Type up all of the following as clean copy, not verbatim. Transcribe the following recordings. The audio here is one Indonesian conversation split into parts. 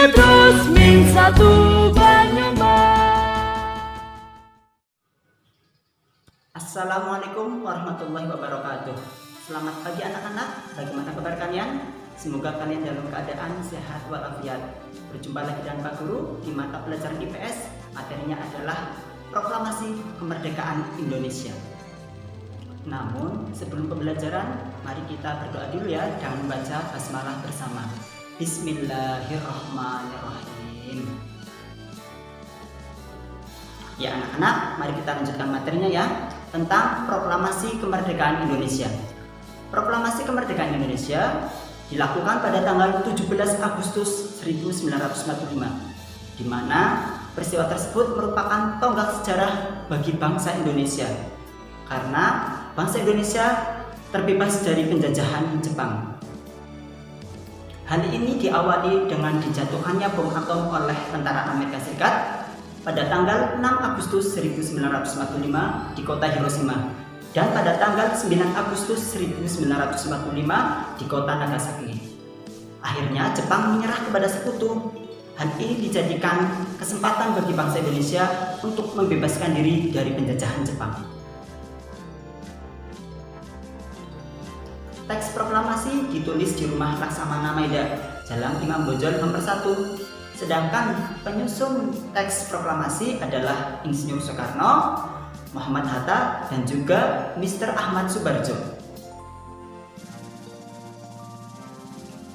Cetus Ming 1 Banyumas. Assalamualaikum warahmatullahi wabarakatuh. Selamat pagi anak-anak, bagaimana kabar kalian? Semoga kalian dalam keadaan sehat walafiat. Berjumpa lagi dengan Pak Guru di mata pelajaran IPS. Materinya adalah Proklamasi Kemerdekaan Indonesia. Namun sebelum pembelajaran, mari kita berdoa dulu ya dengan membaca basmalah bersama. Bismillahirrahmanirrahim. Ya anak-anak, mari kita lanjutkan materinya ya, tentang Proklamasi Kemerdekaan Indonesia. Proklamasi Kemerdekaan Indonesia dilakukan pada tanggal 17 Agustus 1945, di mana peristiwa tersebut merupakan tonggak sejarah bagi bangsa Indonesia, karena bangsa Indonesia terbebas dari penjajahan Jepang. Hal ini diawali dengan dijatuhkannya bom atom oleh tentara Amerika Serikat pada tanggal 6 Agustus 1945 di kota Hiroshima dan pada tanggal 9 Agustus 1945 di kota Nagasaki. Akhirnya Jepang menyerah kepada sekutu. Hal ini dijadikan kesempatan bagi bangsa Indonesia untuk membebaskan diri dari penjajahan Jepang. Teks proklamasi ditulis di rumah Laksamana Maeda, Jalan Imam Bonjol nomor 1. Sedangkan penyusun teks proklamasi adalah Insinyur Soekarno, Muhammad Hatta, dan juga Mr. Ahmad Subarjo.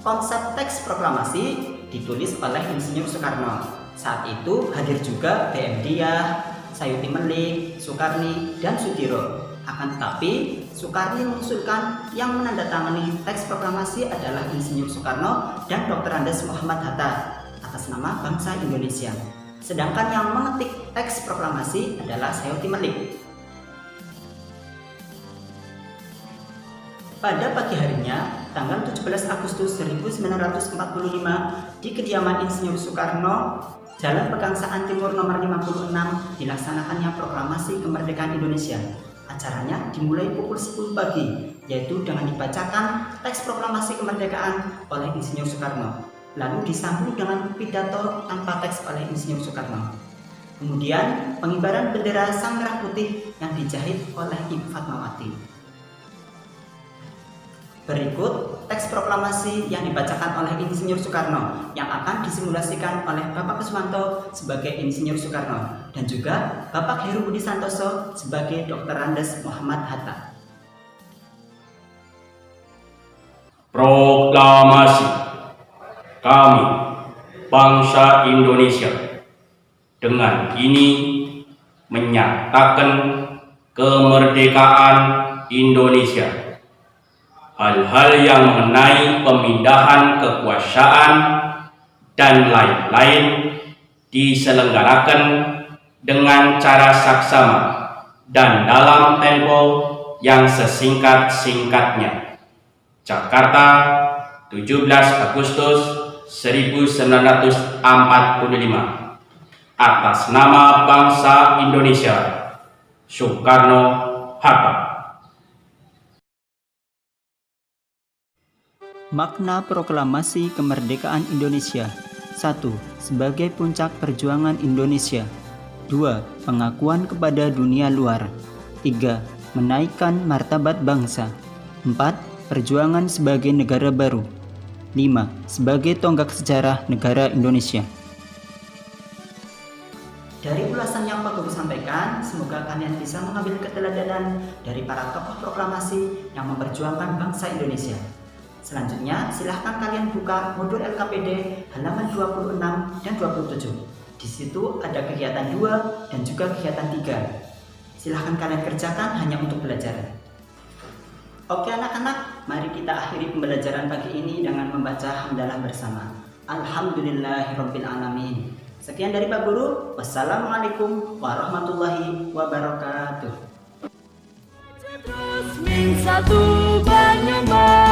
Konsep teks proklamasi ditulis oleh Insinyur Soekarno. Saat itu hadir juga B.M. Diah, Sayuti Melik, Soekarni, dan Sudiro. Akan tetapi, Soekarni mengusulkan yang menandatangani teks proklamasi adalah Insinyur Soekarno dan Dr. Andes Muhammad Hatta atas nama bangsa Indonesia. Sedangkan yang mengetik teks proklamasi adalah Sayuti Melik. Pada pagi harinya, tanggal 17 Agustus 1945, di kediaman Insinyur Soekarno, Jalan Pegangsaan Timur nomor 56, dilaksanakannya Proklamasi Kemerdekaan Indonesia. Acaranya dimulai pukul 10 pagi, yaitu dengan dibacakan teks proklamasi kemerdekaan oleh Insinyur Soekarno, lalu disambung dengan pidato tanpa teks oleh Insinyur Soekarno. Kemudian pengibaran bendera Sang Merah Putih yang dijahit oleh Ibu Fatmawati. Berikut teks proklamasi yang dibacakan oleh Insinyur Soekarno yang akan disimulasikan oleh Bapak Kuswanto sebagai Insinyur Soekarno dan juga Bapak Heru Budi Santoso sebagai Dr. Andes Muhammad Hatta. Proklamasi kami, bangsa Indonesia, dengan ini menyatakan kemerdekaan Indonesia. Hal-hal yang mengenai pemindahan kekuasaan dan lain-lain diselenggarakan dengan cara saksama dan dalam tempo yang sesingkat-singkatnya. Jakarta, 17 Agustus 1945, atas nama bangsa Indonesia, Soekarno-Hatta. Makna Proklamasi Kemerdekaan Indonesia. 1. Sebagai puncak perjuangan Indonesia. 2. Pengakuan kepada dunia luar. 3. Menaikkan martabat bangsa. 4. Perjuangan sebagai negara baru. 5. Sebagai tonggak sejarah negara Indonesia. Dari ulasan yang Pak Guru sampaikan, semoga kalian bisa mengambil keteladanan dari para tokoh proklamasi yang memperjuangkan bangsa Indonesia. Selanjutnya, silahkan kalian buka modul LKPD halaman 26 dan 27. Di situ ada kegiatan 2 dan juga kegiatan 3. Silahkan kalian kerjakan hanya untuk belajar. Oke anak-anak, mari kita akhiri pembelajaran pagi ini dengan membaca hamdalah bersama. Alhamdulillahirrabbilalamin. Sekian dari Pak Guru. Wassalamualaikum warahmatullahi wabarakatuh. Cetus Ming 1 Banyumas.